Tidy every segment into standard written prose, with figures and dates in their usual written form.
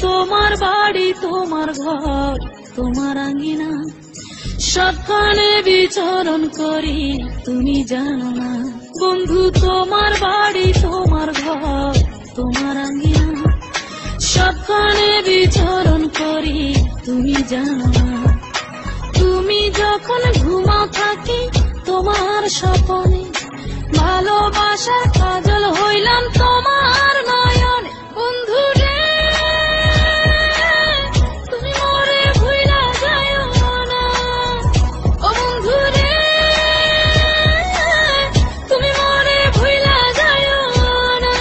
তোমার বাড়ি তোমার ঘর তোমার আঙ্গিনা সবখানে বিচরণ করি তুমি জানো না বন্ধু তোমার বাড়ি তোমার ঘর তোমার আঙ্গিনা সবখানে বিচরণ করি তুমি জানো না তুমি যখন ঘুমাও থাকি তোমার স্বপ্নে ভালোবাসার কাজল হইলাম তোমার নয়নে বন্ধু রে তুমি মরে ভুইলা যাইও না ও বন্ধু রে তুমি মরে ভুইলা যাইও না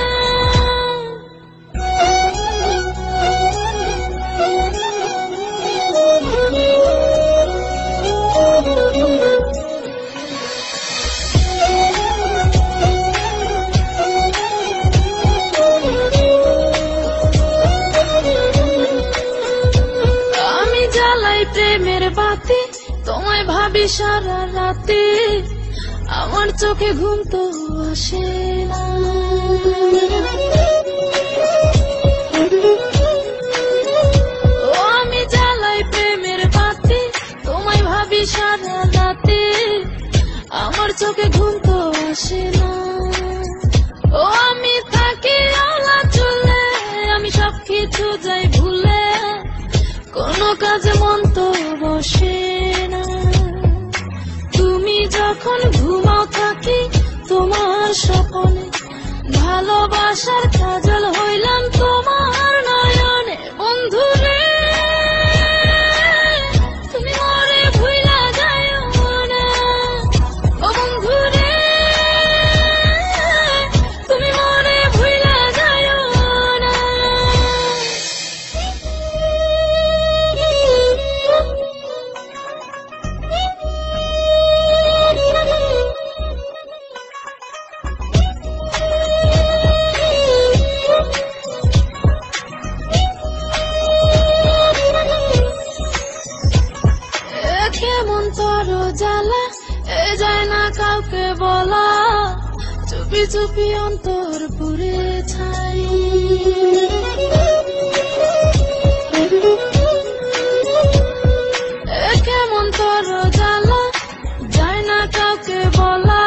প্রেমের বাতি তোমায় ভাবি সারা রাতে আমার চোখে ঘুম তো আসে না ও আমি জ্বালাই প্রেমের বাতি তোমায় ভাবি সারা রাতে আমার চোখে ঘুম তো আসে না ও আমি থাকি আওলা চুলে আমি সবকিছু যাই ভুলে কোনো কাজে মন তো বসে না তুমি যখন ঘুমাও থাকি তোমার স্বপ্নে ভালোবাসার কাজল হইলাম তোমার নয়নে বন্ধু রে তুমি মরে ভুইলা যাইও না ও বন্ধু রে তুমি মরে ভুইলা যাইও না কেমন তোর জ্বালা এ যায় না কাউকে বলা চুপি চুপি অন্তর পুরে ছাই কেমন তোর জ্বালা যায় না কাউকে বলা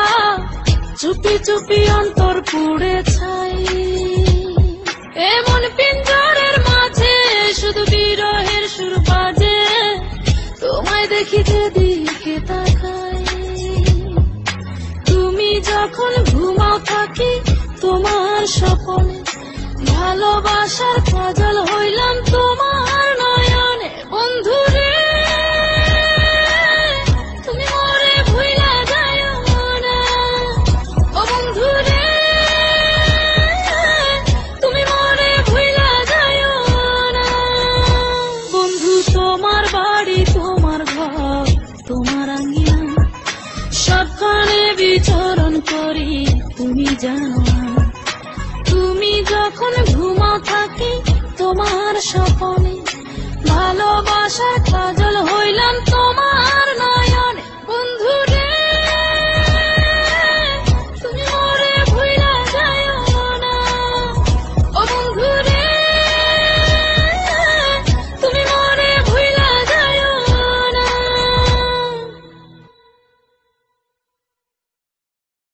চুপি চুপি অন্তর পুড়ে ছাই এমন পিঞ্জরের মাঝে শুধু বিরহের সুর বাজে তোমায় দেখি যেদিকে তাকাই তুমি যখন ঘুমাও থাকি তোমার স্বপ্নে ভালোবাসার কাজল হইলাম তোমার নয়নে বন্ধু রে তুমি মরে ভুইলা যাইও না ও বন্ধু রে তুমি মরে ভুইলা যাইও না বন্ধু তোমার বাড়ি তোমার ঘর তোমার আঙ্গিনা সবখানে বিচরণ করি তুমি জানো না তুমি যখন ঘুমাও থাকি তোমার স্বপ্নে ভালোবাসার কাজল হইলাম তোমার